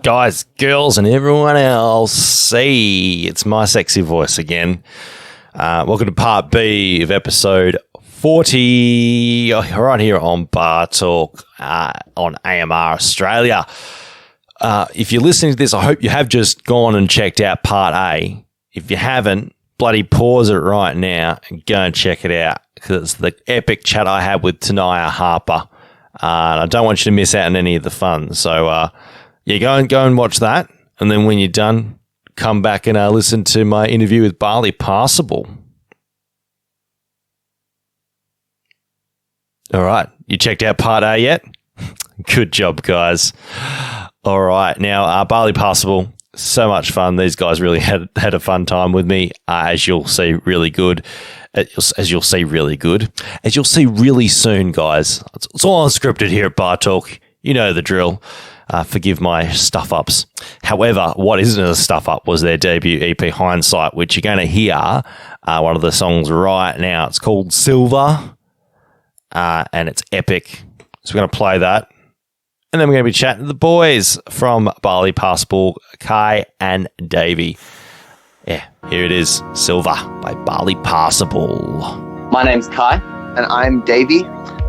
guys, girls, and everyone else. Hey, it's my sexy voice again. Welcome to part B of episode 40, right here on Bar Talk on AMR Australia. If you're listening to this, I hope you have just gone and checked out part A. If you haven't, bloody pause it right now and go and check it out, because it's the epic chat I had with Tanaya Harper. And I don't want you to miss out on any of the fun. So, go and watch that. And then when you're done, come back and listen to my interview with Barley Passable. All right. You checked out part A yet? Good job, guys. All right. Now, Barley Passable, so much fun. These guys really had a fun time with me, as you'll see really good. As you'll see really soon, guys. It's all unscripted here at Bar Talk. You know the drill. Forgive my stuff-ups. However, what isn't a stuff-up was their debut EP, Hindsight, which you're going to hear one of the songs right now. It's called Silver, and it's epic. So we're going to play that. And then we're going to be chatting to the boys from Barley Passable, Kai and Davey. Yeah, here it is, Silver by Barley Passable. My name's Kai. And I'm Davey.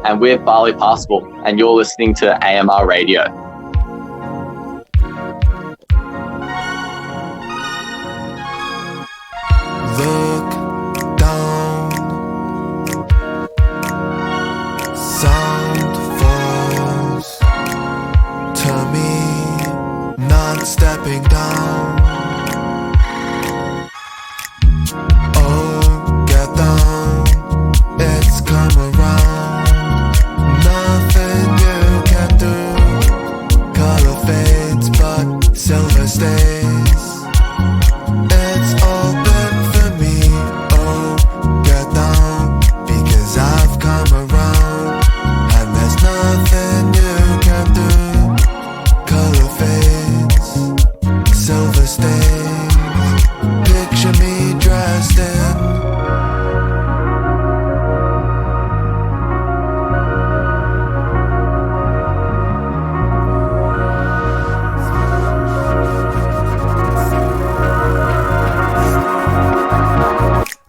And we're Barley Passable, and you're listening to AMR Radio. Look down, sound falls to me, not stepping down. Oh, get down, it's come around. Nothing you can do, color fades but silver stays. It's all been for me. Oh, get down, because I've come around, and there's nothing you can do. Color fades, silver stains. Picture me dressed in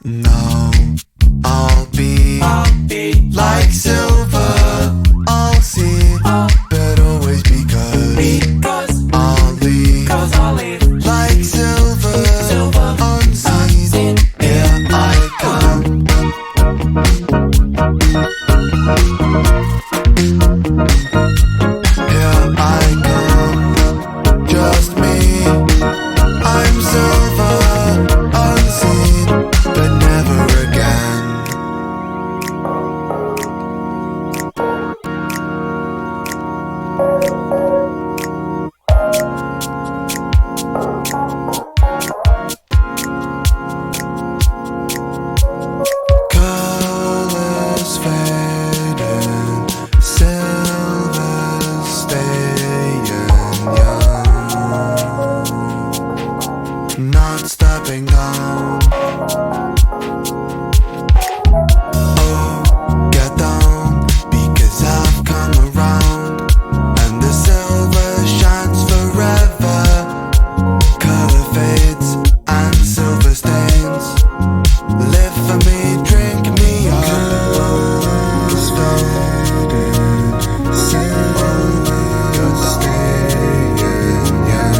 now. I'll be like silver. I'll see, but always because I'll leave like silver, unseen. Here I come. Here I come, just me. I'm silver, unseen, but never again. Colors fading, silver staying young, not stepping down. Oh, get down, because I've come around, and the silver shines forever. Color fades and silver stains. Live for me, drink me up. Colors fading, silver staying young,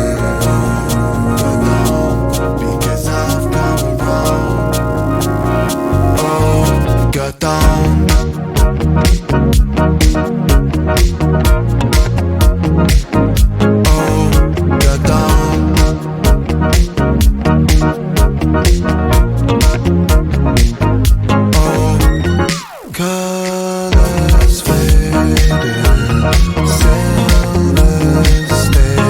because I've come around. Oh, get down. Oh, get down. Oh, colors fading, silver staying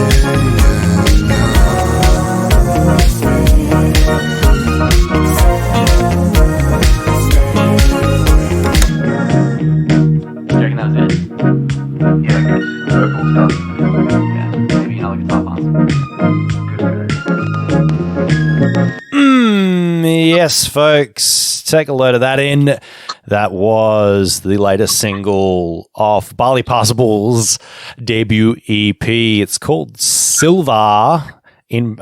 Do you reckon that was it? Yeah, I guess vocal stuff. Yeah, maybe another guitar part. Yes, folks. Take a load of that in. That was the latest single off Barley Passable's debut EP. It's called Silver. In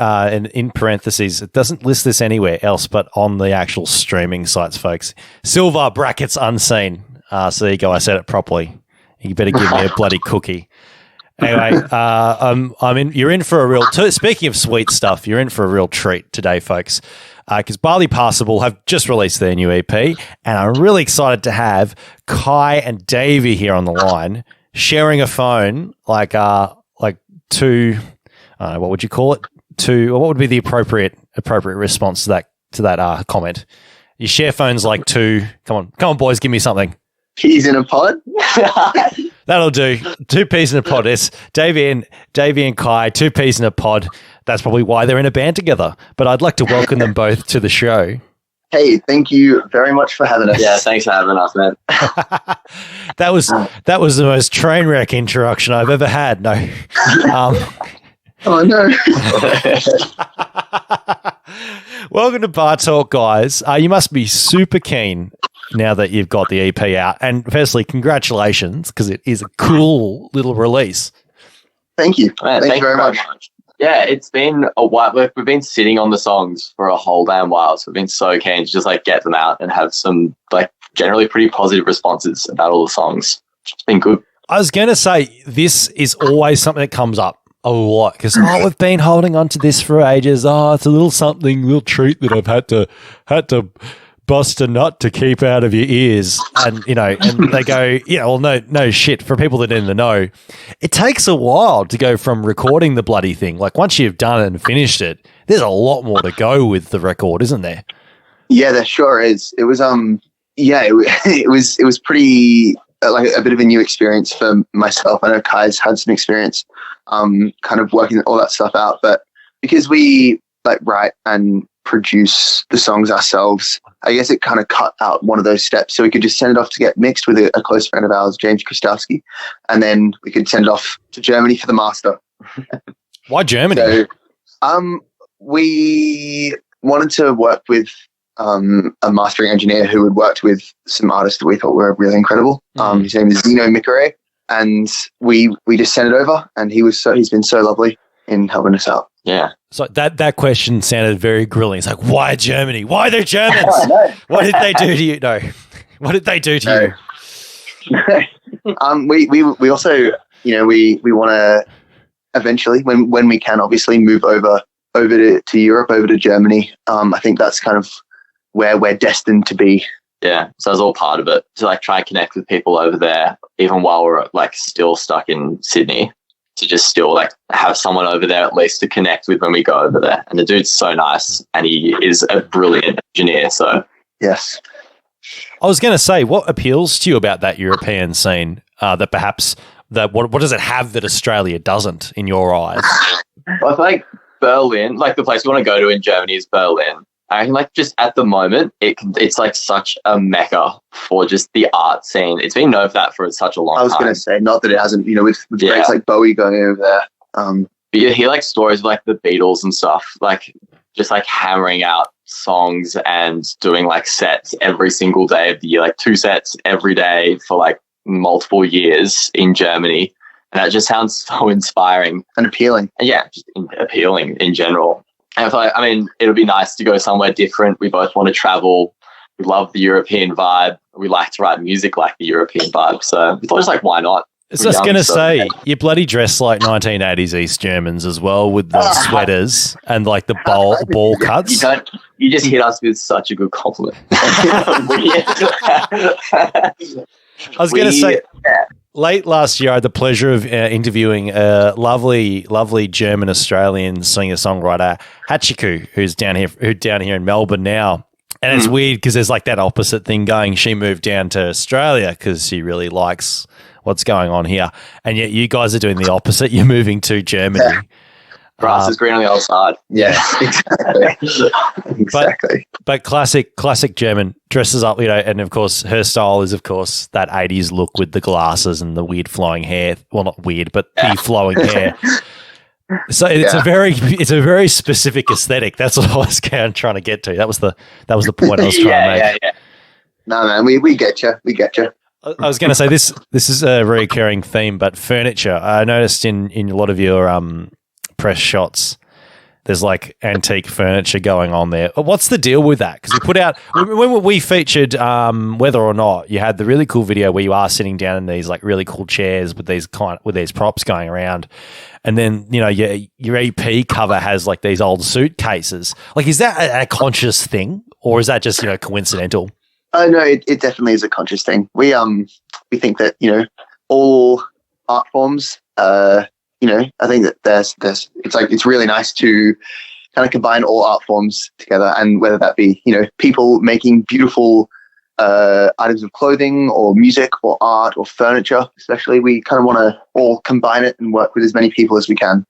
parentheses, it doesn't list this anywhere else but on the actual streaming sites, folks. Silver brackets unseen. So there you go. I said it properly. You better give me a bloody cookie. Anyway, you're in for a real. Speaking of sweet stuff, you're in for a real treat today, folks. Because Barley Passable have just released their new EP, and I'm really excited to have Kai and Davey here on the line, sharing a phone like two. I don't know, what would you call it? What would be the appropriate response to that comment? You share phones like two. Come on, boys, give me something. Peas in a pod. That'll do. 2 peas in a pod. It's Davey and Kai, 2 peas in a pod. That's probably why they're in a band together. But I'd like to welcome them both to the show. Hey, thank you very much for having us. Yeah, thanks for having us, man. That was the most train wreck introduction I've ever had. No. Oh, no. Welcome to Bar Talk, guys. You must be super keen now that you've got the EP out. And firstly, congratulations, because it is a cool little release. Thank you. Man, thank you very much. Yeah, it's been a while. We've been sitting on the songs for a whole damn while, so we've been so keen to just get them out and have some generally pretty positive responses about all the songs. It's been good. I was going to say, this is always something that comes up a lot because we've been holding on to this for ages. It's a little treat that I've had to bust a nut to keep out of your ears, and and they go, no shit. For people that didn't know, it takes a while to go from recording the bloody thing. Like once you've done it and finished it, there's a lot more to go with the record, isn't there? Yeah, there sure is. It was it was pretty a bit of a new experience for myself. I know Kai's had some experience kind of working all that stuff out, but because we write and produce the songs ourselves, I guess it kind of cut out one of those steps, so we could just send it off to get mixed with a close friend of ours, James Kristowski, and then we could send it off to Germany for the master. Why Germany? So, we wanted to work with a mastering engineer who had worked with some artists that we thought were really incredible. His name is Zeno Mikare, and we just sent it over, and he's been so lovely in helping us out. Yeah. So that question sounded very grilling. It's like, why Germany? Why they're Germans? What did they do to you? No. What did they do to you? We also, we want to eventually, when we can, obviously move over to Europe, over to Germany. I think that's kind of where we're destined to be. Yeah. So that's all part of it, to try and connect with people over there, even while we're still stuck in Sydney. To just still have someone over there at least to connect with when we go over there. And the dude's so nice, and he is a brilliant engineer. So yes, I was going to say, what appeals to you about that European scene? That perhaps what does it have that Australia doesn't in your eyes? Well, I feel like Berlin, the place we want to go to in Germany is Berlin. I think just at the moment, it's such a mecca for just the art scene. It's been known for that for such a long time. I was going to say, not that it hasn't, with breaks like Bowie going over there. But you hear stories of the Beatles and stuff, just hammering out songs and doing sets every single day of the year, 2 sets every day for multiple years in Germany. And that just sounds so inspiring. And appealing. And yeah, just appealing in general. And I thought, it'll be nice to go somewhere different. We both want to travel. We love the European vibe. We like to write music like the European vibe. So we thought, why not? I was just going to say, you bloody dress like 1980s East Germans as well, with the sweaters and the ball cuts. You just hit us with such a good compliment. I was going to say, late last year, I had the pleasure of interviewing a lovely German Australian singer-songwriter, Hachiku, who's down here in Melbourne now. And it's weird because there's that opposite thing going. She moved down to Australia because she really likes what's going on here. And yet you guys are doing the opposite. You're moving to Germany. Yeah. Grass is green on the other side. Yeah, exactly. But classic German, dresses up, and of course her style is, of course, that 80s look with the glasses and the weird flowing hair. Well, not weird, but the flowing hair. So it's a very specific aesthetic. That's what I was trying to get to. That was the point I was trying to make. No, man, we get you. We get you. I was going to say this is a recurring theme, but furniture. I noticed in a lot of your press shots, there's like antique furniture going on there. What's the deal with that? Because you put out when we featured Whether or Not, you had the really cool video where you are sitting down in these like really cool chairs with these props going around, and then your EP cover has like these old suitcases. Like, is that a conscious thing, or is that just coincidental? No, it definitely is a conscious thing. We think that all art forms. I think that it's really nice to kind of combine all art forms together, and whether that be people making beautiful items of clothing or music or art or furniture, especially, we kind of want to all combine it and work with as many people as we can.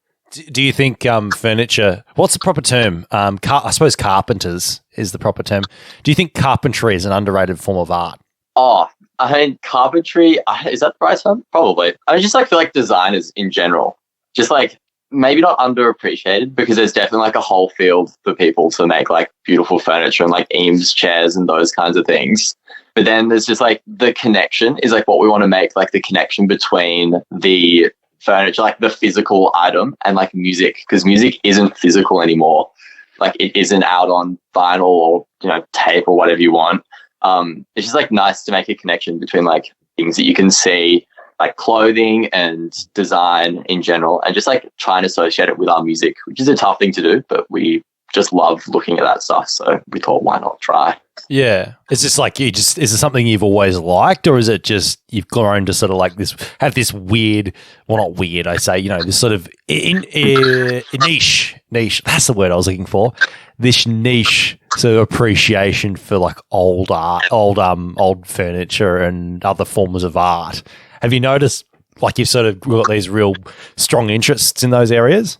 Do you think furniture, what's the proper term? I suppose carpenters is the proper term. Do you think carpentry is an underrated form of art? Oh, I mean, carpentry, is that the right term? Probably. I just feel like designers in general, just like maybe not underappreciated, because there's definitely like a whole field for people to make like beautiful furniture and like Eames chairs and those kinds of things. But then there's just like the connection is like what we want to make, like the connection between the furniture, like the physical item, and like music, because music isn't physical anymore. Like it isn't out on vinyl or tape or whatever you want. It's just like nice to make a connection between like things that you can see, like clothing and design in general, and just like try and associate it with our music, which is a tough thing to do, but we just love looking at that stuff. So we thought, why not try? Yeah. It's just like, is it something you've always liked, or is it just you've grown to sort of like have this weird, well, not weird, I say, this sort of niche, that's the word I was looking for, this niche sort of appreciation for like old art, old furniture and other forms of art. Have you noticed like you've sort of got these real strong interests in those areas?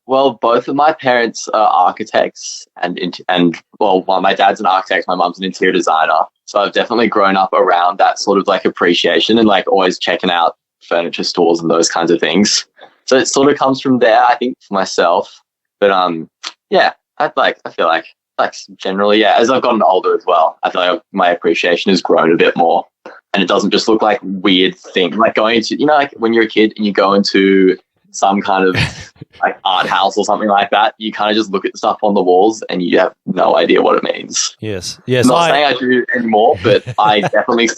Well, both of my parents are architects, and my dad's an architect, my mum's an interior designer. So I've definitely grown up around that sort of like appreciation and like always checking out furniture stores and those kinds of things. So it sort of comes from there, I think, for myself. But yeah, I feel like generally, yeah, as I've gotten older as well, I feel like my appreciation has grown a bit more, and it doesn't just look like weird thing, like going into like when you're a kid and you go into some kind of like art house or something like that, you kind of just look at the stuff on the walls and you have no idea what it means. Yes. I'm not saying I do anymore, but I definitely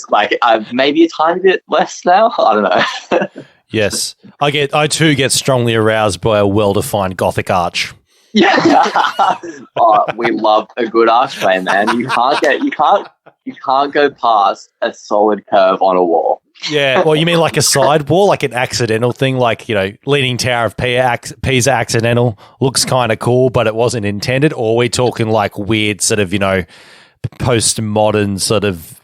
I've maybe a tiny bit less now. I don't know. Yes. I too get strongly aroused by a well-defined Gothic arch. Yeah. Oh, we love a good archway, man. You can't go past a solid curve on a wall. Yeah, well, you mean like a side wall, like an accidental thing, like, Leaning Tower of Pisa accidental, looks kind of cool, but it wasn't intended? Or are we talking like weird sort of, postmodern sort of,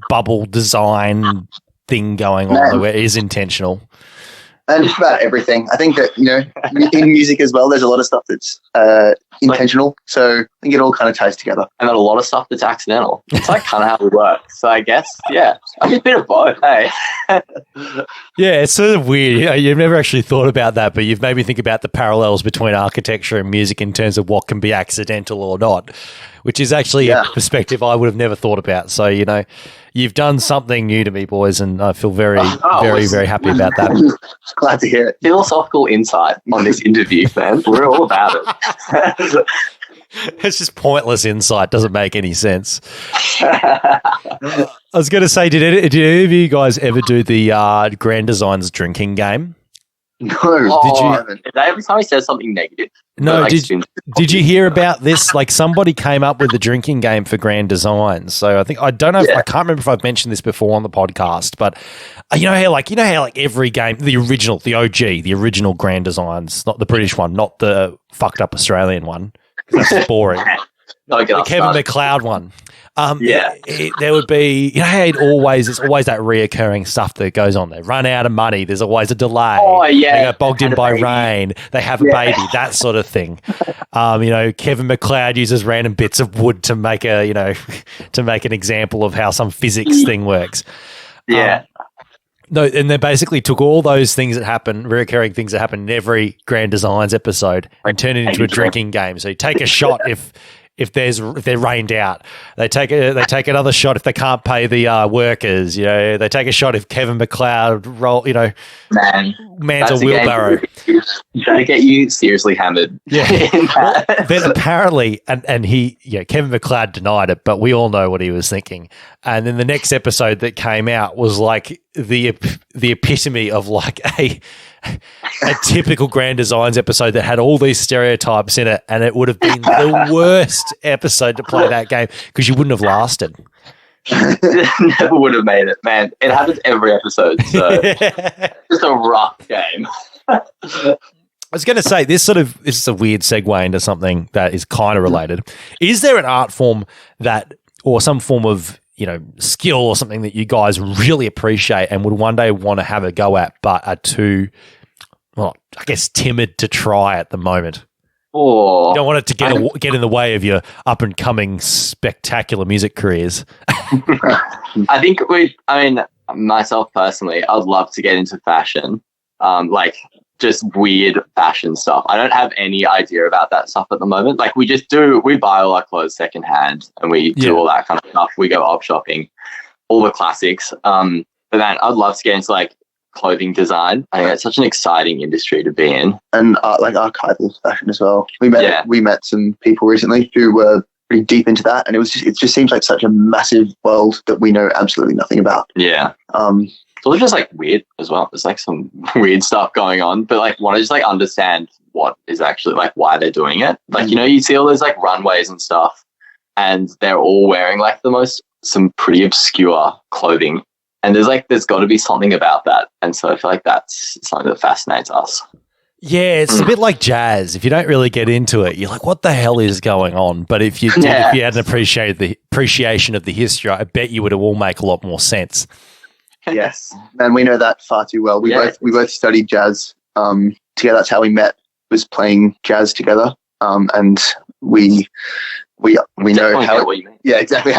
bubble design thing going on where it is intentional? And just about everything. I think that, in music as well, there's a lot of stuff that's intentional. So I think it all kind of ties together. And then a lot of stuff that's accidental. It's like kind of how we work. So I guess, yeah, I mean, a bit of both, hey. Yeah, it's sort of weird. You've never actually thought about that, but you've made me think about the parallels between architecture and music in terms of what can be accidental or not, which is actually a perspective I would have never thought about. So, you've done something new to me, boys, and I feel very happy about that. Glad to hear it. Philosophical insight on this interview, man. We're all about it. It's just pointless insight. Doesn't make any sense. I was going to say, did any of you guys ever do the Grand Designs drinking game? No. Did you? Every time he says something negative. No, did you hear about this? Like somebody came up with the drinking game for Grand Designs. So I can't remember if I've mentioned this before on the podcast, but you know how every game, the original Grand Designs, not the British one, not the fucked up Australian one. That's boring. The Kevin MacLeod one. There would be, how it's always that reoccurring stuff that goes on. They run out of money. There's always a delay. Oh, yeah. They get bogged in by rain. They have a baby, that sort of thing. Kevin MacLeod uses random bits of wood to make to make an example of how some physics thing works. Yeah. No, and they basically took all those things that happen, recurring things that happen in every Grand Designs episode, and turned it into a drinking game. So you take a shot if if they're rained out. They take another shot if they can't pay the workers. You know, they take a shot if Kevin McLeod roll. You know, man's a wheelbarrow. Trying to get you seriously hammered. Yeah. Well, then apparently, and he, Kevin McLeod denied it, but we all know what he was thinking. And then the next episode that came out was like the epitome of like a typical Grand Designs episode that had all these stereotypes in it, and it would have been the worst episode to play that game because you wouldn't have lasted. Never would have made it, man. It happens every episode, so just a rough game. I was going to say, this is a weird segue into something that is kind of related. Is there an art form that, or some form of, skill or something that you guys really appreciate and would one day want to have a go at, but are too, well, I guess, timid to try at the moment? Oh, you don't want it to get in the way of your up and coming spectacular music careers. I think myself personally, I'd love to get into fashion, like just weird fashion stuff. I don't have any idea about that stuff at the moment. Like we buy all our clothes secondhand and we do all that kind of stuff. We go op shopping, all the classics. But then I'd love to get into like clothing design. I think it's such an exciting industry to be in, and like archival fashion as well. We met some people recently who were pretty deep into that, and it just seems like such a massive world that we know absolutely nothing about. Yeah. So it's just like weird as well. There's like some weird stuff going on, but like want to just like understand what is actually like why they're doing it. Like you see all those like runways and stuff, and they're all wearing like some pretty obscure clothing. And there's got to be something about that. And so I feel like that's something that fascinates us. Yeah, it's a bit like jazz. If you don't really get into it, you're like, what the hell is going on? But if you had an appreciation of the history, I bet you would all make a lot more sense. Yes. And we know that far too well. We both studied jazz together. That's how we met, was playing jazz together. And we know how what you mean. Yeah, exactly.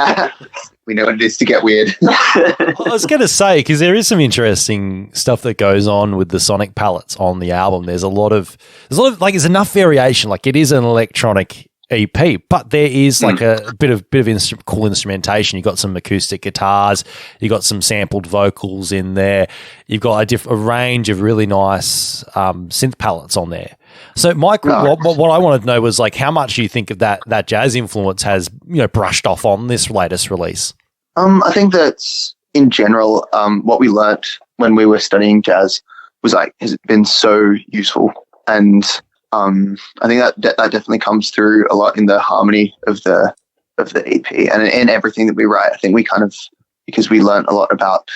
We know what it is to get weird. I was going to say, because there is some interesting stuff that goes on with the sonic palettes on the album. There's there's enough variation. Like it is an electronic EP, but there is like a bit of cool instrumentation. You've got some acoustic guitars, you've got some sampled vocals in there, you've got a range of really nice synth palettes on there. So, Mike, what I wanted to know was like how much you think of that jazz influence has brushed off on this latest release. I think that in general, what we learnt when we were studying jazz was has been so useful, and I think that definitely comes through a lot in the harmony of the EP and in everything that we write. I think we because we learnt a lot about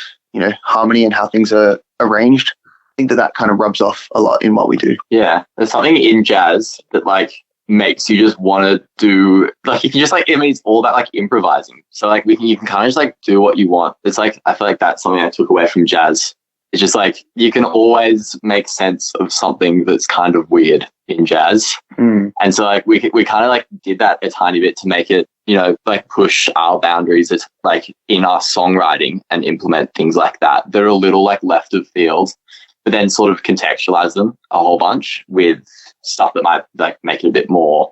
harmony and how things are arranged. I think that kind of rubs off a lot in what we do. Yeah, there's something in jazz that like makes you just want to do like you can just like it's all about like improvising. So like you can kind of just like do what you want. It's like I feel like that's something I took away from jazz. It's just like you can always make sense of something that's kind of weird in jazz. And so like we kind of like did that a tiny bit to make it, like push our boundaries like in our songwriting and implement things like that. They're a little like left of field, but then sort of contextualize them a whole bunch with stuff that might like make it a bit more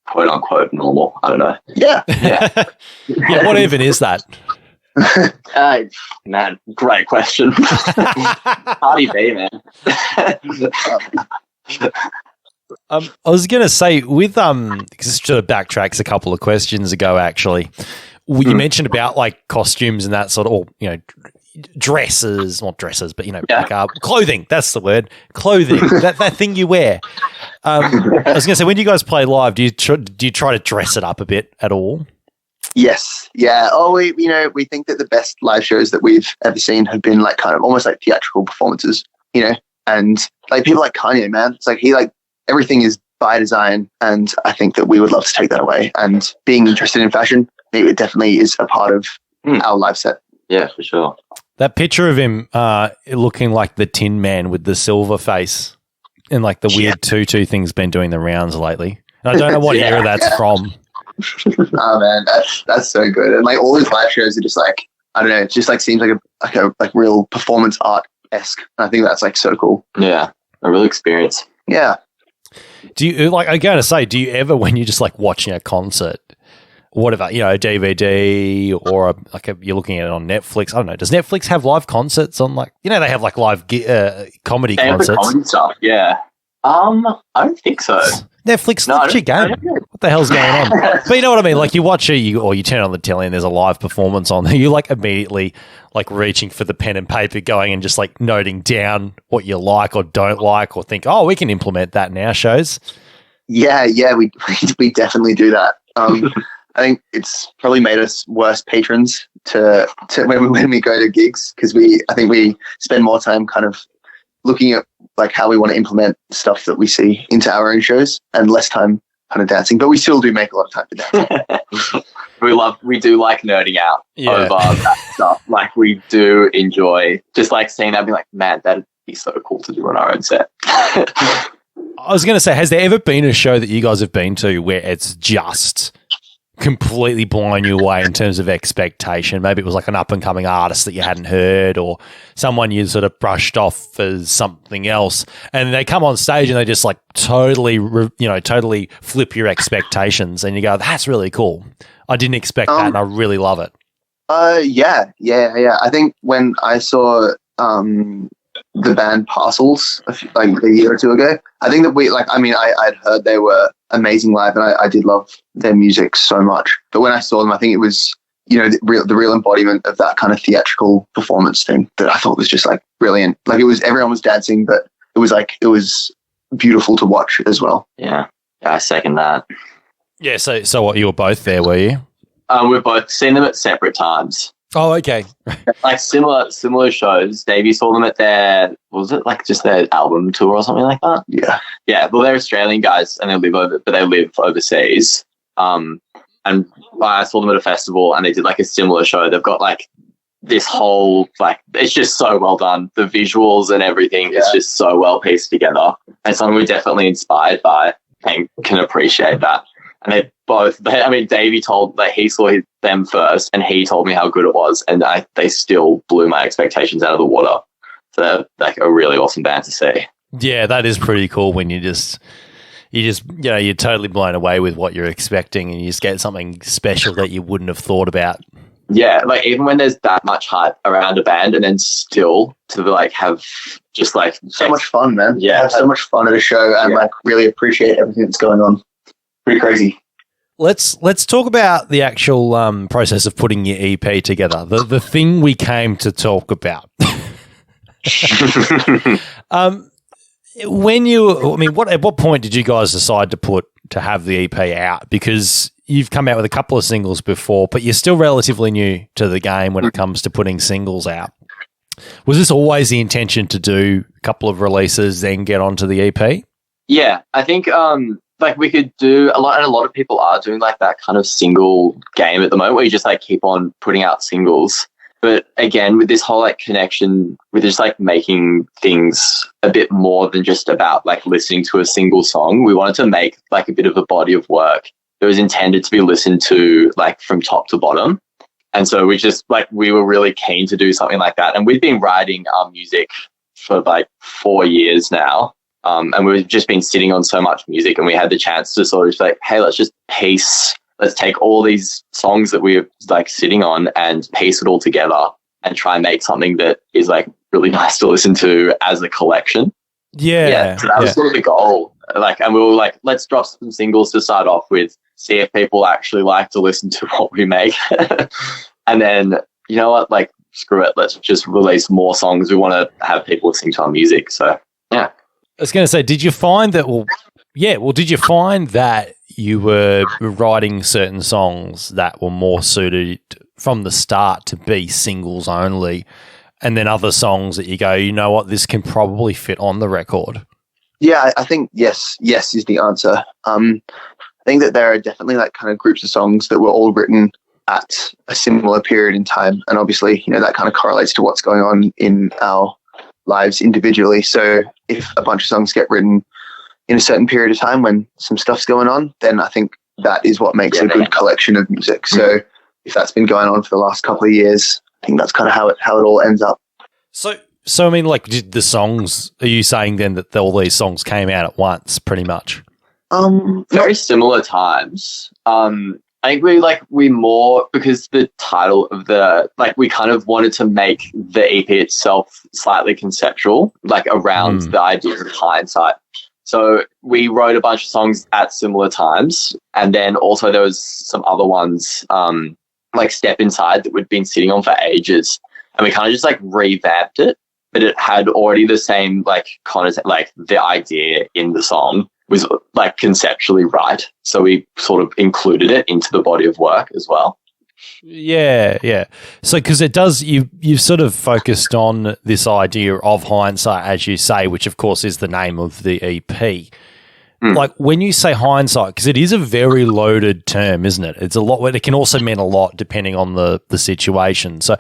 quote unquote normal. I don't know. Yeah. Yeah. What even is that? Man, great question. Cardi B, man. I was going to say with just to backtrack a couple of questions ago, actually, you mentioned about like costumes and that sort of, dresses, not dresses, but like clothing. That's the word, clothing. that thing you wear. I was going to say, when you guys play live, do you try to dress it up a bit at all? Yes. Yeah. Oh, we think that the best live shows that we've ever seen have been like kind of almost like theatrical performances, and like people like Kanye, man. It's like he like everything is by design, and I think that we would love to take that away. And being interested in fashion, it definitely is a part of our live set. Yeah, for sure. That picture of him looking like the Tin Man with the silver face and like the weird tutu thing's been doing the rounds lately. And I don't know what era that's from. Oh man, that's so good. And like all his live shows are just like, I don't know, it just like seems like a real performance art-esque. And I think that's like so cool. Yeah, a real experience. Yeah. Do you like? I gotta say, do you ever, when you're just like watching a concert, whatever, a DVD or you're looking at it on Netflix. I don't know. Does Netflix have live concerts on they have like live comedy They have the concerts? comedy stuff, yeah. I don't think so. Netflix, No, lift your game. What the hell's going on? But you know what I mean? Like you watch it, or you turn on the telly and there's a live performance on there. You like immediately reaching for the pen and paper, going and just noting down what you like or don't like, or think, oh, we can implement that in our shows. Yeah, we definitely do that. I think it's probably made us worse patrons to when we go to gigs, because I think we spend more time kind of looking at how we want to implement stuff that we see into our own shows, and less time kind of dancing. But we still do make a lot of time for dancing. We do like nerding out over that stuff. We do enjoy just seeing that and be like, man, that'd be so cool to do on our own set. I was going to say, has there ever been a show that you guys have been to where it's just completely blown you away in terms of expectation? Maybe it was an up-and-coming artist that you hadn't heard, or someone you sort of brushed off as something else, and they come on stage and they just totally flip your expectations, and you go, that's really cool. I didn't expect that, and I really love it. Yeah. I think when I saw the band Parcels a year or two ago, I think that I'd heard they were amazing live, and I did love their music so much. But when I saw them, I think it was, the real embodiment of that kind of theatrical performance thing that I thought was just brilliant. Everyone was dancing, but it was beautiful to watch as well. Yeah, I second that. Yeah. So what, you were both there, were you? We've both seen them at separate times. Oh, okay. Similar shows. Davey saw them at their, just their album tour or something like that? Yeah. Yeah, well, they're Australian guys and they live overseas. And I saw them at a festival and they did a similar show. They've got this whole, it's just so well done. The visuals and everything is just so well pieced together. And something we're definitely inspired by and can appreciate that. And Davey told that he saw them first and he told me how good it was, and they still blew my expectations out of the water. So they're a really awesome band to see. Yeah, that is pretty cool when you're totally blown away with what you're expecting, and you just get something special that you wouldn't have thought about. Yeah, even when there's that much hype around a band, and then still to have just so much fun, man. Yeah, have so much fun at a show, and really appreciate everything that's going on. Pretty crazy. Let's talk about the actual process of putting your EP together. The thing we came to talk about. At what point did you guys decide to have the EP out? Because you've come out with a couple of singles before, but you're still relatively new to the game when it comes to putting singles out. Was this always the intention to do a couple of releases, then get onto the EP? Yeah, I think we could do a lot, and a lot of people are doing that kind of single game at the moment where you just keep on putting out singles. But again, with this whole connection with just making things a bit more than just about listening to a single song, we wanted to make a bit of a body of work that was intended to be listened to from top to bottom. And so we just we were really keen to do something like that. And we've been writing our music for 4 years now. And we've just been sitting on so much music, and we had the chance to sort of hey, let's take all these songs that we're sitting on and piece it all together and try and make something that is really nice to listen to as a collection. Yeah. So that was sort of the goal. And we were let's drop some singles to start off with, see if people actually like to listen to what we make. And then, you know what, screw it, let's just release more songs. We want to have people listening to our music. So, yeah. I was going to say, did you find that, did you find that you were writing certain songs that were more suited from the start to be singles only, and then other songs that you go, you know what, this can probably fit on the record? Yeah, I think yes is the answer. I think that there are definitely kind of groups of songs that were all written at a similar period in time, and obviously, that kind of correlates to what's going on in our lives individually. So if a bunch of songs get written in a certain period of time when some stuff's going on, then I think that is what makes a good collection of music. So if that's been going on for the last couple of years, I think that's kind of how it all ends up. So I mean, did the songs, are you saying then that all these songs came out at once pretty much? Very similar times. I think we more, because the title of we kind of wanted to make the EP itself slightly conceptual, like around the idea of hindsight. So we wrote a bunch of songs at similar times, and then also there was some other ones, like Step Inside, that we'd been sitting on for ages, and we kind of just like revamped it, but it had already the same like concept, like the idea in the song was like conceptually right. So we sort of included it into the body of work as well. Yeah. So, because it does, you've sort of focused on this idea of hindsight, as you say, which of course is the name of the EP. Like when you say hindsight, because it is a very loaded term, isn't it? It's a lot. It can also mean a lot depending on the situation. So,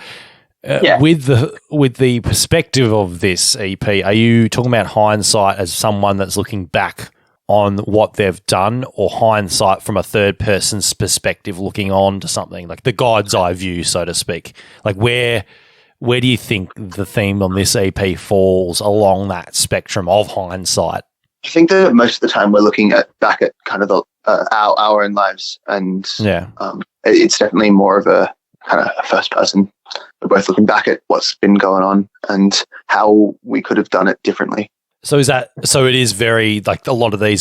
with the perspective of this EP, are you talking about hindsight as someone that's looking back on what they've done, or hindsight from a third person's perspective looking on to something, like the God's eye view, so to speak? Like where do you think the theme on this EP falls along that spectrum of hindsight? I think that most of the time we're looking back at kind of the our own lives, and it's definitely more of a kind of a first person. We're both looking back at what's been going on and how we could have done it differently. So it is very like a lot of these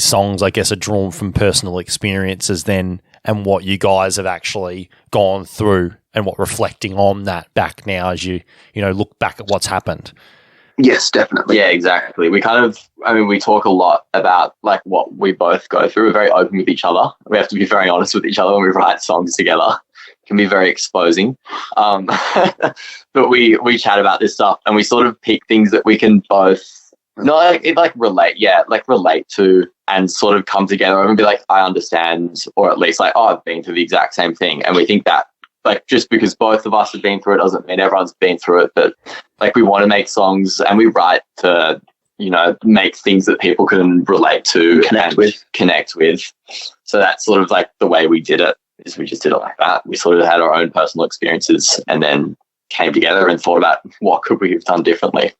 songs, I guess, are drawn from personal experiences then, and what you guys have actually gone through, and what reflecting on that back now as you look back at what's happened. Yes, definitely. Yeah, exactly. We talk a lot about like what we both go through. We're very open with each other. We have to be very honest with each other when we write songs together. It can be very exposing. But we chat about this stuff, and we sort of pick things that we can both relate to, and sort of come together and be like, I understand, or at least like, oh, I've been through the exact same thing. And we think that like just because both of us have been through it doesn't mean everyone's been through it, but like we want to make songs and we write to, make things that people can relate to, connect with. So that's sort of like the way we did it, is we just did it like that. We sort of had our own personal experiences and then came together and thought about what could we have done differently.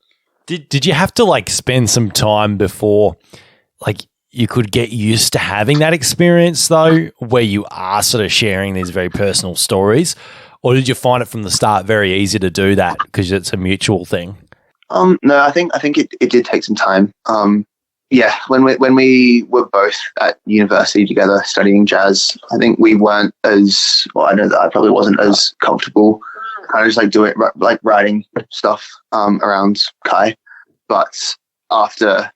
Did you have to like spend some time before like you could get used to having that experience though, where you are sort of sharing these very personal stories? Or did you find it from the start very easy to do that because it's a mutual thing? No, I think it did take some time. When we were both at university together studying jazz, I think we weren't as well. I know that I probably wasn't as comfortable kind of just like doing like writing stuff around Kai, but after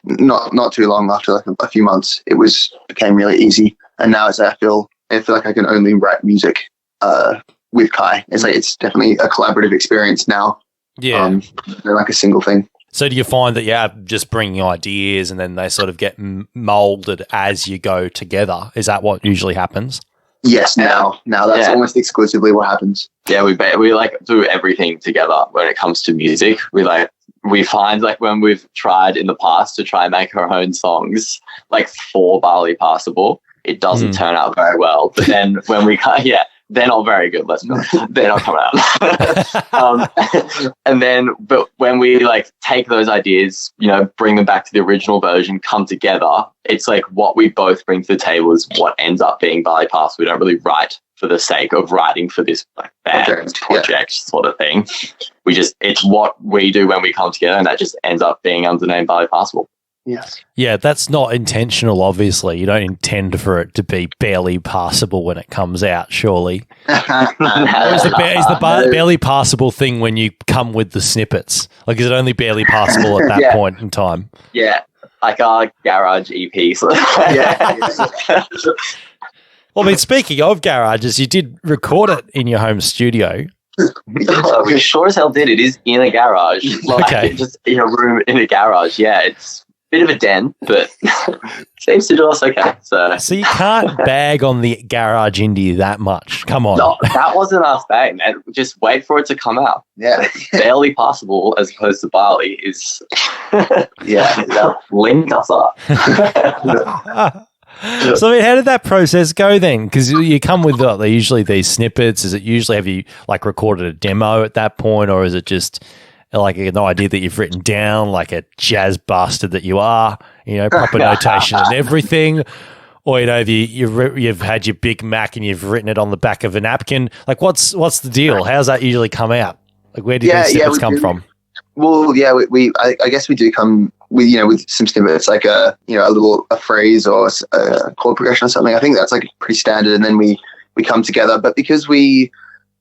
not too long, after like a few months, it became really easy. And now it's like I feel like I can only write music with Kai. It's like it's definitely a collaborative experience now. Yeah, like a single thing. So do you find that you're just bringing ideas and then they sort of get molded as you go together? Is that what usually happens? Yes, now that's almost exclusively what happens. Yeah, we like do everything together when it comes to music. We find like when we've tried in the past to try and make our own songs, like for Barley Passable, it doesn't turn out very well. But then when we they're not very good. Let's be honest. They're not coming out. But when we like take those ideas, bring them back to the original version, come together, it's like what we both bring to the table is what ends up being Barley Pass. We don't really write for the sake of writing for this like band project sort of thing. It's what we do when we come together, and that just ends up being under the name Barley Passable. Yes. Yeah, that's not intentional, obviously. You don't intend for it to be barely passable when it comes out, surely. Or is the barely passable thing when you come with the snippets? Like, is it only barely passable at that point in time? Yeah, like our garage EP. Well, I mean, speaking of garages, you did record it in your home studio. We sure as hell did. It is in a garage. Just in a room in a garage. Yeah, it's bit of a den, but seems to do us okay. So you can't bag on the garage indie that much. Come on. No, that wasn't us bagging, man. Just wait for it to come out. Yeah. Barely Passable as opposed to Barley is link us up. So I mean, how did that process go then? Because you come with usually these snippets. Is it usually, have you like recorded a demo at that point, or is it just like an idea that you've written down like a jazz bastard that you are, proper notation and everything? Or, you know, you've had your Big Mac and you've written it on the back of a napkin. Like, what's the deal? How's that usually come out? Like, where do these snippets come from? Well, yeah, I guess we do come with, you know, with some snippets, like a phrase or a chord progression or something. I think that's like pretty standard, and then we come together. But because we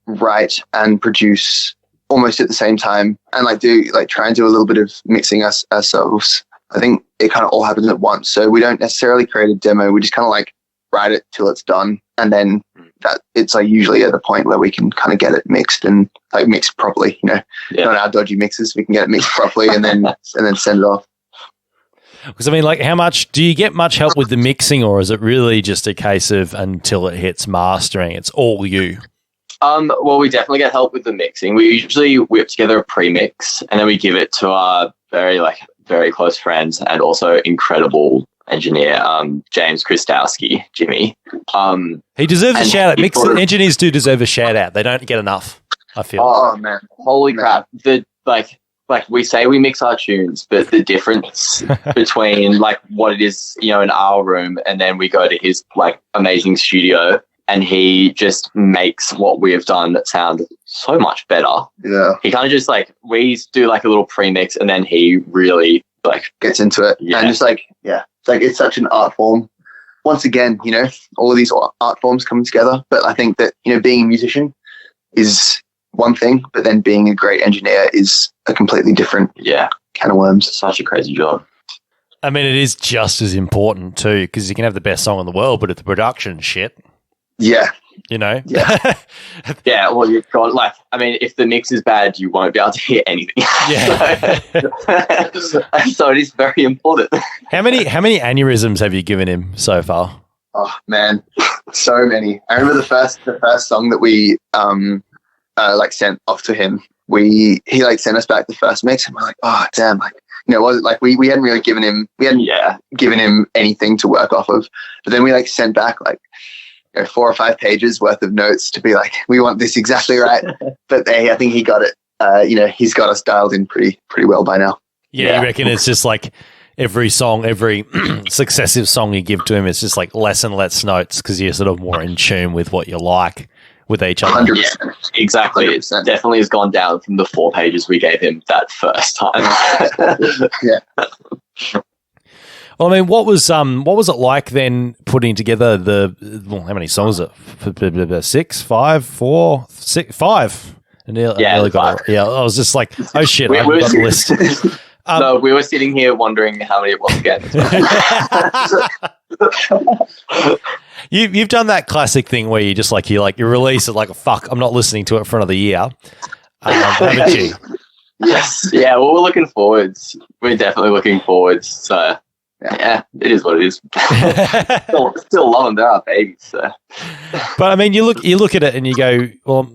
write and produce almost at the same time, and try and do a little bit of mixing ourselves, I think it kind of all happens at once. So we don't necessarily create a demo. We just kind of like write it till it's done, and then that it's like usually at the point where we can kind of get it mixed and like mixed properly. You know, not our dodgy mixes. We can get it mixed properly and then send it off. Because I mean, like, do you get much help with the mixing, or is it really just a case of until it hits mastering, it's all you? Well, we definitely get help with the mixing. We usually whip together a pre-mix and then we give it to our very close friends and also incredible engineer, James Kristowski, Jimmy. He deserves a shout out. Engineers do deserve a shout out. They don't get enough, I feel. Oh man, holy crap! Like we say we mix our tunes, but the difference between like what it is, you know, in our room and then we go to his like amazing studio and he just makes what we have done sound so much better. Yeah. He kind of just like, we do like a little pre-mix and then he really like gets into it. Yeah. And just like, yeah, it's such an art form. Once again, you know, all of these art forms come together. But I think that, you know, being a musician is one thing, but then being a great engineer is a completely different can of worms. Such a crazy job. I mean, it is just as important too, because you can have the best song in the world, but if the production shit, you know, yeah. Well, you've got like, I mean, if the mix is bad, you won't be able to hear anything. Yeah. So it is very important. How many aneurysms have you given him so far? Oh man, so many. I remember the first song that we like sent off to him. He like sent us back the first mix, and we're like, oh damn, like, you know, was it like we hadn't really given him anything to work off of, but then we like sent back like, you know, 4 or 5 pages worth of notes to be like, we want this exactly right. But I think he got it. You know, he's got us dialed in pretty well by now. Yeah, you reckon it's just like every song, every successive song you give to him, it's just like less and less notes because you're sort of more in tune with what you like with each other. 100%. Yeah, exactly. 100%. It definitely has gone down from the 4 pages we gave him that first time. Yeah. Well, I mean, what was it like then putting together how many songs is it? 6, 5, 4, 6, 5. I nearly got it. Yeah, I was just like, oh shit, I haven't got the list. No, we were sitting here wondering how many it was again. You've done that classic thing where you just like you release it like, fuck, I'm not listening to it for another year, haven't you? Yes. Yeah. Well, we're looking forwards. We're definitely looking forwards. So yeah, it is what it is. still love them. They're our babies. So. But I mean, you look at it and you go, well,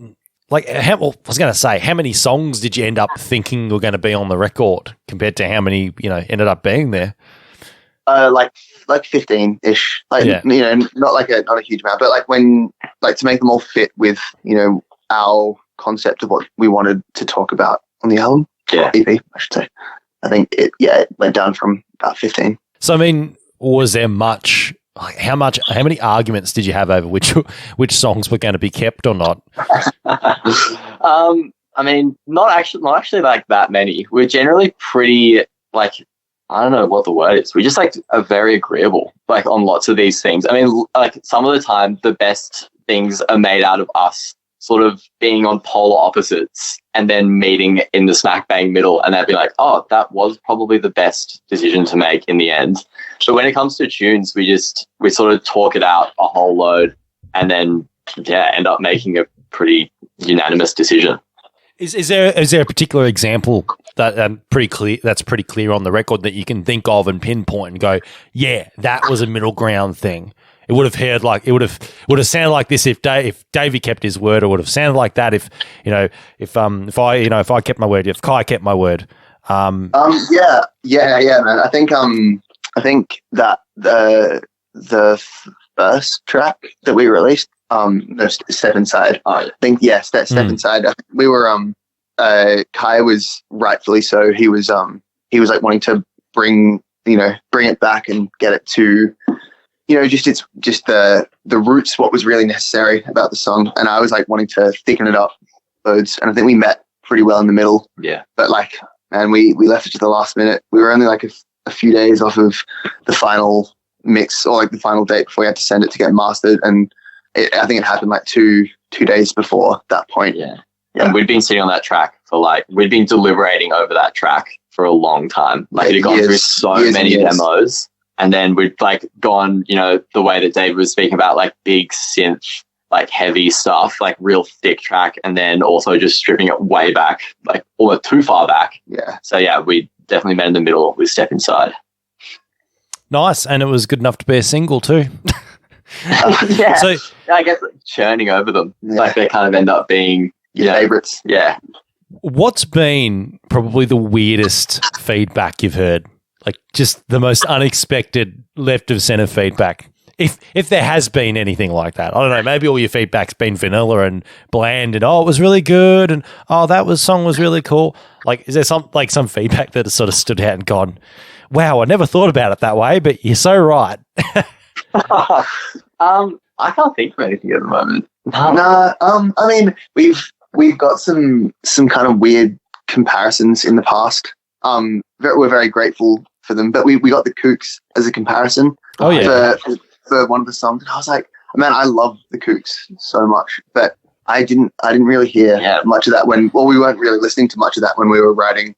like, I was going to say, how many songs did you end up thinking were going to be on the record compared to how many, you know, ended up being there? Like 15-ish. Like, you know, not a huge amount, but like to make them all fit with, you know, our concept of what we wanted to talk about on the album. Yeah. EP, I should say. I think it went down from about 15. So, I mean, was there much, like, how many arguments did you have over which songs were going to be kept or not? I mean, not actually like that many. We're generally pretty, like, I don't know what the word is. We just like are very agreeable, like, on lots of these things. I mean, like, some of the time the best things are made out of us sort of being on polar opposites and then meeting in the smack bang middle, and they'd be like, oh, that was probably the best decision to make in the end. But when it comes to tunes, we sort of talk it out a whole load and then end up making a pretty unanimous decision. Is there a particular example that that's pretty clear on the record that you can think of and pinpoint and go, yeah, that was a middle ground thing? It would have sounded like this if Davey kept his word. It would have sounded like that if I kept my word. If Kai kept my word. Man. I think that the first track that we released, Step Inside. I think Step Inside. We were Kai was rightfully so. He was like wanting to bring it back and get it to it's just the roots, what was really necessary about the song. And I was like wanting to thicken it up loads. And I think we met pretty well in the middle. Yeah. But like, man, we left it to the last minute. We were only like a few days off of the final mix, or like the final date before we had to send it to get mastered. And I think it happened like two days before that point. Yeah. And we'd been sitting on that track we'd been deliberating over that track for a long time. Like it had gone through so many demos. And then we'd like gone, the way that David was speaking about, like big synth, like heavy stuff, like real thick track. And then also just stripping it way back, like almost too far back. Yeah. So yeah, we definitely met in the middle with Step Inside. Nice. And it was good enough to be a single too. Yeah. So I guess like, churning over them, like they kind of end up being your favorites. Yeah. what's been probably the weirdest feedback you've heard? Like just the most unexpected left of center feedback. If there has been anything like that. I don't know, maybe all your feedback's been vanilla and bland and it was really good and that song was really cool. Like is there some feedback that has sort of stood out and gone, wow, I never thought about it that way, but you're so right. I can't think of anything at the moment. I mean, we've got some kind of weird comparisons in the past. We're very grateful for them, but we got the Kooks as a comparison. Oh yeah. For one of the songs, and I was like, man, I love the Kooks so much, but I didn't really hear much of that we weren't really listening to much of that when we were writing,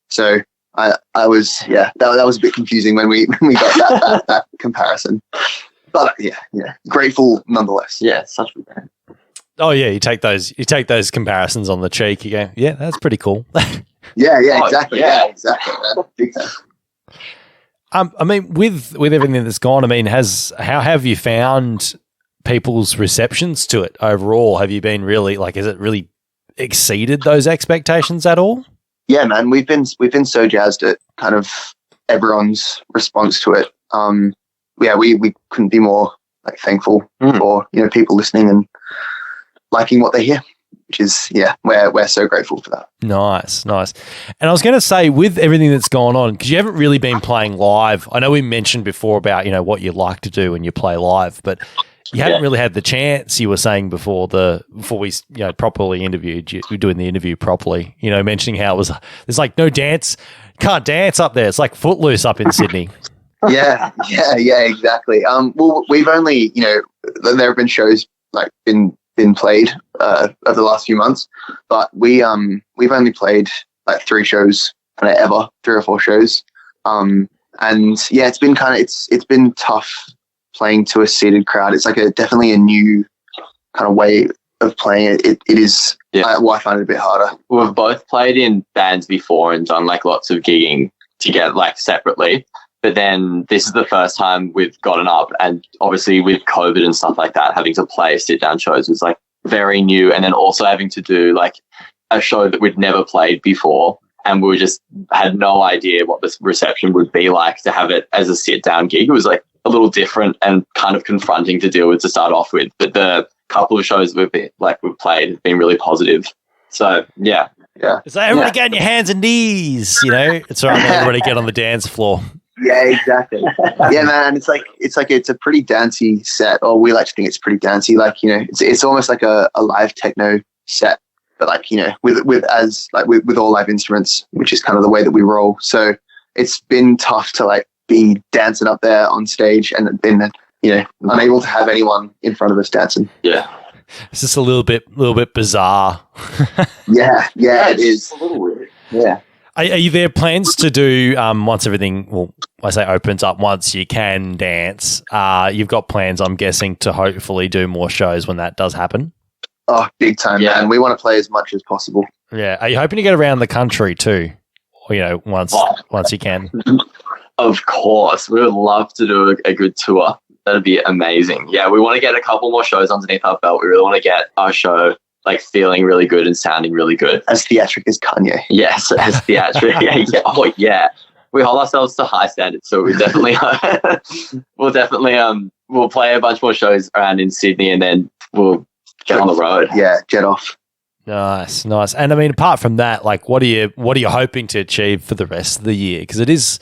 So I was that was a bit confusing when we got that comparison. But grateful nonetheless. Yeah, such a band. Oh yeah, you take those comparisons on the cheek. You go, yeah, that's pretty cool. Exactly. Yeah, exactly. Man. Big time. I mean, with everything that's gone, I mean, how have you found people's receptions to it overall? Have you been really has it really exceeded those expectations at all? Yeah, man, we've been so jazzed at kind of everyone's response to it. We couldn't be more thankful for people listening and liking what they hear, which is we're so grateful for that. Nice. And I was going to say, with everything that's gone on, because you haven't really been playing live. I know we mentioned before about what you like to do when you play live, but you haven't really had the chance. You were saying before we properly interviewed you, doing the interview properly. Mentioning how there's no dance, can't dance up there. It's like Footloose up in Sydney. Yeah, exactly. Well, we've only there have been shows been played over the last few months, but we've only played 3 shows ever, 3 or 4 shows. And it's been it's been tough playing to a seated crowd. It's definitely a new kind of way of playing it. It is. Yeah. I find it a bit harder. We've both played in bands before and done lots of gigging together separately. But then this is the first time we've gotten up, and obviously with COVID and stuff like that, having to play sit-down shows was very new. And then also having to do a show that we'd never played before, and we just had no idea what this reception would be like to have it as a sit-down gig. It was a little different and kind of confronting to deal with to start off with. But the couple of shows we've played have been really positive. So yeah. It's everybody get on your hands and knees. It's all right. Everybody get on the dance floor. Yeah, exactly. Yeah, man. It's a pretty dancey set, or we like to think it's pretty dancey. It's almost like a live techno set, but with all live instruments, which is kind of the way that we roll. So it's been tough to be dancing up there on stage and been unable to have anyone in front of us dancing. Yeah, it's just a little bit bizarre. Yeah, it is a little weird. Yeah. Are you there plans to do once everything, I say opens up, once you can dance, you've got plans, I'm guessing, to hopefully do more shows when that does happen? Oh, big time, man. We want to play as much as possible. Yeah. Are you hoping to get around the country too? Or, once you can? Of course. We would love to do a good tour. That'd be amazing. Yeah, we want to get a couple more shows underneath our belt. We really want to get our show feeling really good and sounding really good. As theatric as Kanye. Yes, as theatric. Yeah. Oh, yeah. We hold ourselves to high standards, so we definitely we'll play a bunch more shows around in Sydney, and then we'll get on the road. Yeah, jet off. Nice. And I mean, apart from that, what are you hoping to achieve for the rest of the year? Because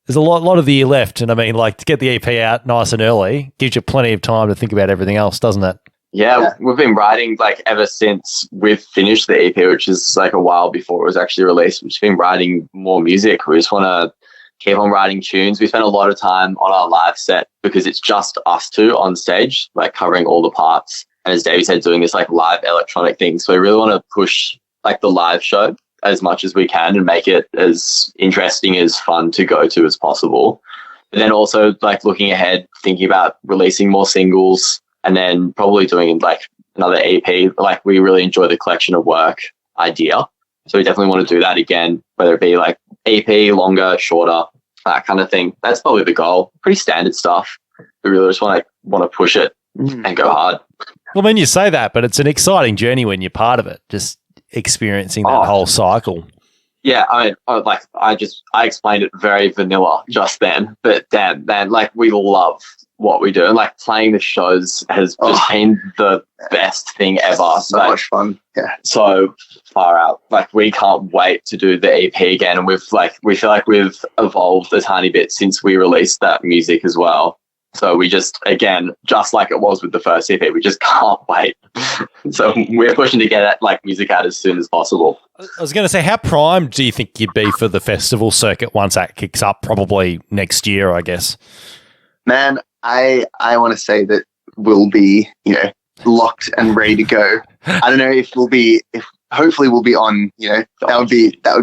there's a lot of the year left, and I mean, like to get the EP out nice and early gives you plenty of time to think about everything else, doesn't it? Yeah, we've been writing like ever since we've finished the EP, which is like a while before it was actually released. We've just been writing more music. We just want to keep on writing tunes. We spend a lot of time on our live set because it's just us two on stage, like covering all the parts. And as Davey said, doing this like live electronic thing. So we really want to push like the live show as much as we can and make it as interesting as fun to go to as possible. But then also like looking ahead, thinking about releasing more singles and then probably doing like another EP. Like we really enjoy the collection of work idea. So we definitely want to do that again, whether it be like EP, longer, shorter, that kind of thing. That's probably the goal. Pretty standard stuff. We really just want to push it and go hard. Well, I mean, you say that, but it's an exciting journey when you're part of it, just experiencing that whole cycle. Yeah, I mean, I explained it very vanilla just then, but damn, man, like we love what we do, and like playing the shows has just been the best thing ever. So much fun. Yeah, so far out. Like we can't wait to do the EP again, and we feel like we've evolved a tiny bit since we released that music as well. So we just, again, just like it was with the first EP, we just can't wait. So we're pushing to get that like music out as soon as possible. I was going to say, how primed do you think you'd be for the festival circuit once that kicks up? Probably next year, I guess. Man, I want to say that we'll be, locked and ready to go. I don't know if hopefully we'll be on, that would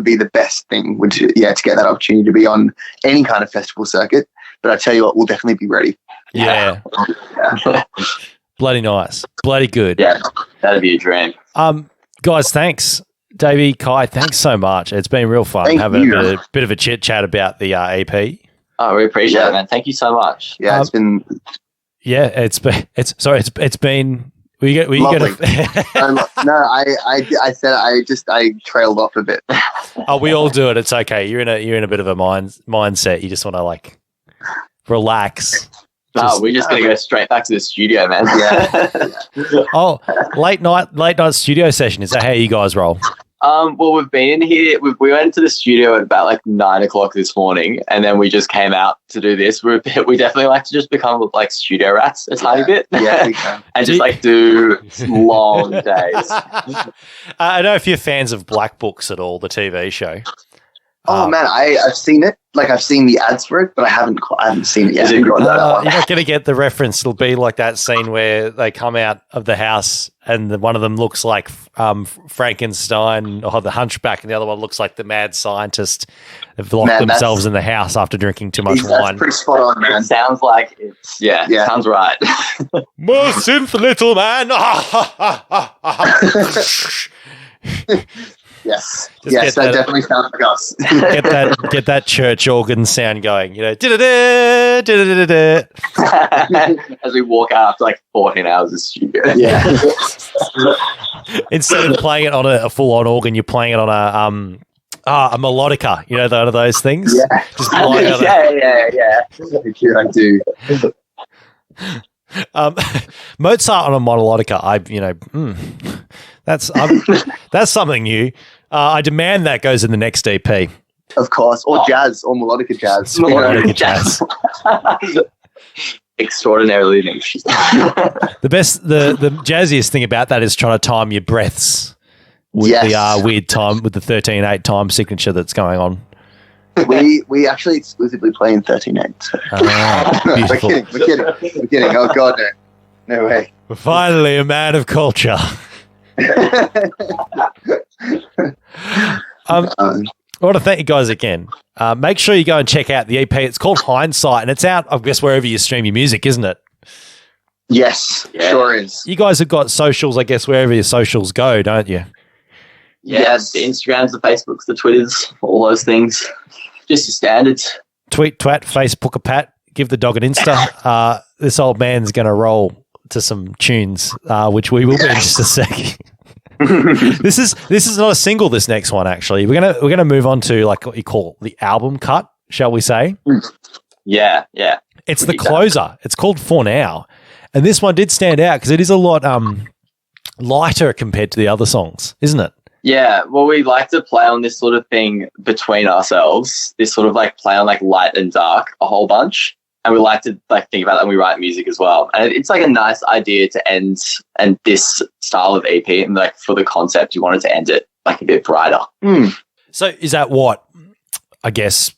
be the best thing, to get that opportunity to be on any kind of festival circuit. But I tell you what, we'll definitely be ready. Yeah. Bloody nice. Bloody good. Yeah, that'd be a dream. Guys, thanks. Davey, Kai, thanks so much. It's been real fun having a bit of a chit chat about the EP. Oh, we appreciate it, man. Thank you so much. Yeah, it's been. Yeah, it's been. We got. No, I said I trailed off a bit. Oh, we all do it. It's okay. You're in a bit of a mindset. You just want to like relax. We're just gonna go straight back to the studio, man. Yeah. Oh, late night studio session. Is that how you guys roll? Well, we've been in here. We went into the studio at about like 9 o'clock this morning, and then we just came out to do this. We definitely like to just become like studio rats a tiny bit, and just like do long days. I don't know if you're fans of Black Books at all, the TV show. Oh man, I've seen it. Like I've seen the ads for it, but I haven't seen it yet. You're not going to get the reference. It'll be like that scene where they come out of the house and one of them looks like Frankenstein or the Hunchback, and the other one looks like the mad scientist. They've locked themselves in the house after drinking too much wine. That's pretty spot on, man. It sounds like it's sounds right. More synth, little man. Yes, that definitely sounds like us. Get that church organ sound going. As we walk out after like 14 hours of studio. Yeah. Instead of playing it on a full-on organ, you're playing it on a melodica. You know, one of those things. Yeah. Just playing on I do. Mozart on a melodica. That's something new. I demand that goes in the next EP. Of course, or jazz, or melodica jazz. Melodica jazz. Extraordinarily niche. The jazziest thing about that is trying to time your breaths with the weird time with the 13/8 time signature that's going on. We actually exclusively play in 13/8. So. We're kidding. Oh God, no way. We're finally a man of culture. I want to thank you guys again. Make sure you go and check out the EP. It's called Hindsight, and it's out, I guess, wherever you stream your music, isn't it? Yes, sure is. You guys have got socials, I guess, wherever your socials go, don't you? Yes, the Instagrams, the Facebooks, the Twitters, all those things. Just your standards. Tweet, twat, Facebook a pat. Give the dog an Insta. This old man's going to roll to some tunes, which we will be in just a sec. This is not a single. This next one, actually, we're gonna move on to like what you call the album cut, shall we say? Yeah. It's the closer. It's called For Now, and this one did stand out because it is a lot lighter compared to the other songs, isn't it? Yeah, well, we like to play on this sort of thing between ourselves, this sort of like play on like light and dark a whole bunch. And we like to like think about it, and we write music as well. And it's like a nice idea to end and this style of EP, and like for the concept, you wanted to end it like a bit brighter. So is that what, I guess,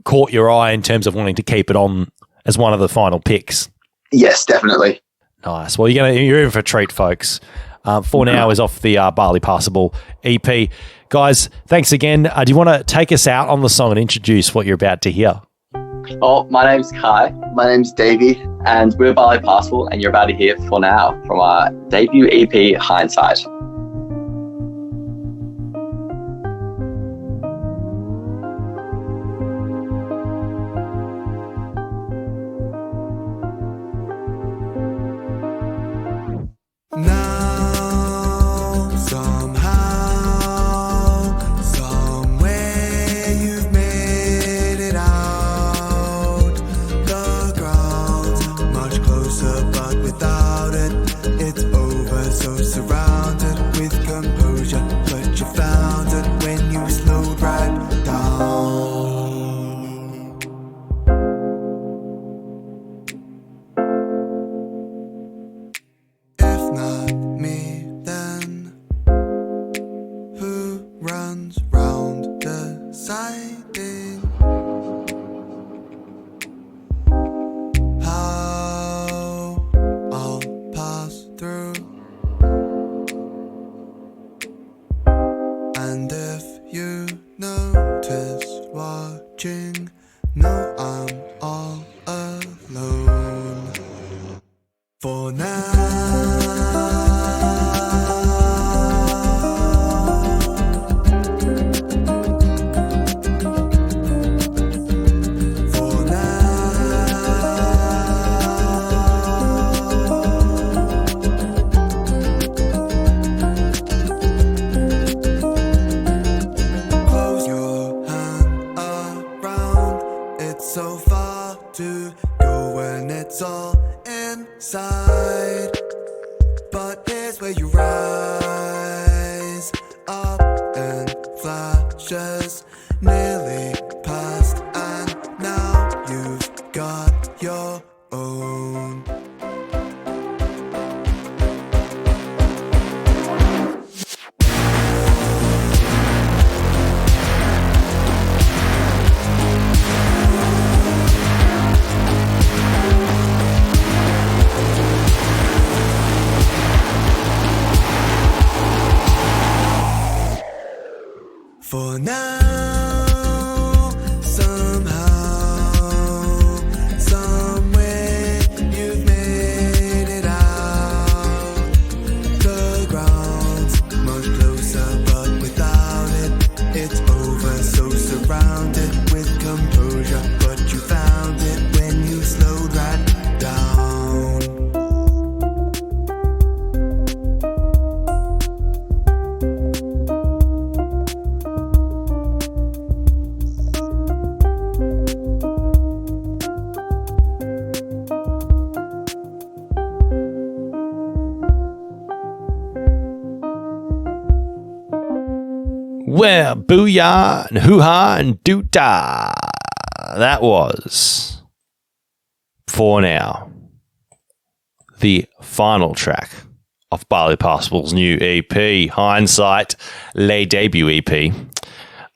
caught your eye in terms of wanting to keep it on as one of the final picks? Yes, definitely. Nice. Well, you're in for a treat, folks. For Now is off the Barley Passable EP. Guys, thanks again. Do you want to take us out on the song and introduce what you're about to hear? Oh, my name's Kai. My name's Davey. And we're Barley Passable, and you're about to hear For Now from our debut EP, Hindsight. Now, somehow, somewhere you've made it out. The ground's much closer, but without it, it's over. So surrounded with composure, but you found it when you slowed right down. If not me, then who runs round deciding how I'll pass through? And if you notice watching, no, I'm all alone for now. For close your hand around. It's so far to go when it's all inside. But here's where you rise up and flashes nearly past, and now you've got your own. For now, somehow, somewhere you've made it out. The ground's much closer, but without it, it's over. So surrounded with composure, but you found it when you slowed right down. Well, booyah and hoo-ha and doo-da. That was For Now, the final track of Barley Passable's new EP, Hindsight, Le Debut EP.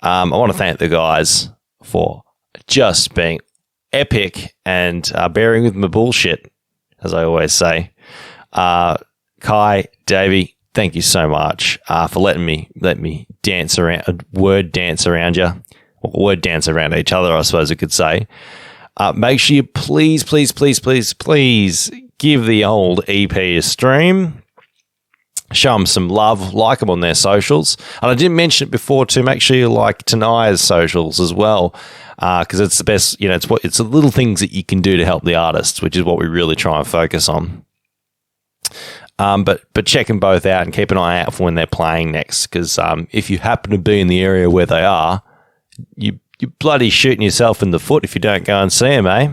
I want to thank the guys for just being epic and bearing with my bullshit, as I always say. Kai, Davey, thank you so much for letting me dance around, word dance around you, or word dance around each other, I suppose I could say. Make sure you please give the old EP a stream. Show them some love, like them on their socials. And I didn't mention it before too. Make sure you like Tanaya's socials as well, because it's the best. You know, it's the little things that you can do to help the artists, which is what we really try and focus on. But check them both out and keep an eye out for when they're playing next, because if you happen to be in the area where they are, you're bloody shooting yourself in the foot if you don't go and see them, eh?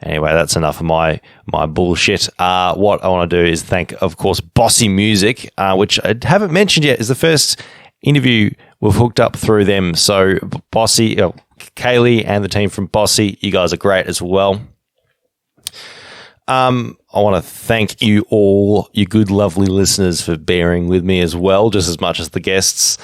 Anyway, that's enough of my bullshit. What I want to do is thank, of course, Bossy Music, which I haven't mentioned yet, is the first interview we've hooked up through them. So Bossy, Kaylee and the team from Bossy, you guys are great as well. I want to thank you all, you good, lovely listeners, for bearing with me as well, just as much as the guests.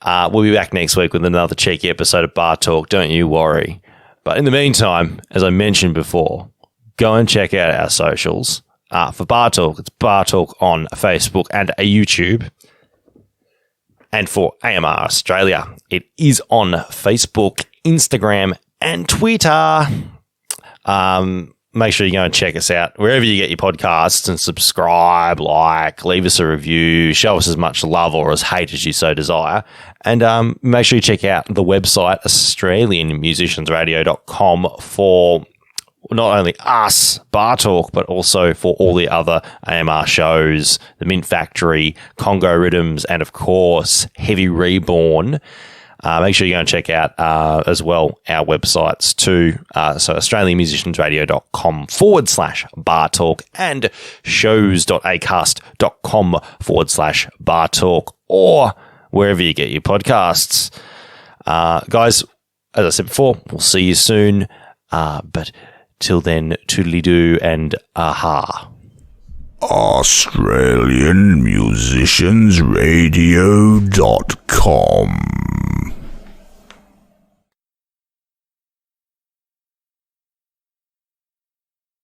We'll be back next week with another cheeky episode of Bar Talk. Don't you worry. But in the meantime, as I mentioned before, go and check out our socials. For Bar Talk, it's Bar Talk on Facebook and YouTube. And for AMR Australia, it is on Facebook, Instagram, and Twitter. Make sure you go and check us out wherever you get your podcasts and subscribe, leave us a review, show us as much love or as hate as you so desire. And make sure you check out the website, AustralianMusiciansRadio.com, for not only us, Bar Talk, but also for all the other AMR shows, the Mint Factory, Congo Rhythms, and of course, Heavy Reborn. Make sure you go and check out as well our websites too. So AustralianMusiciansRadio.com/Bar Talk and shows.acast.com/Bar Talk, or wherever you get your podcasts. Guys, as I said before, we'll see you soon. But till then, toodly-doo and aha. AustralianMusiciansRadio.com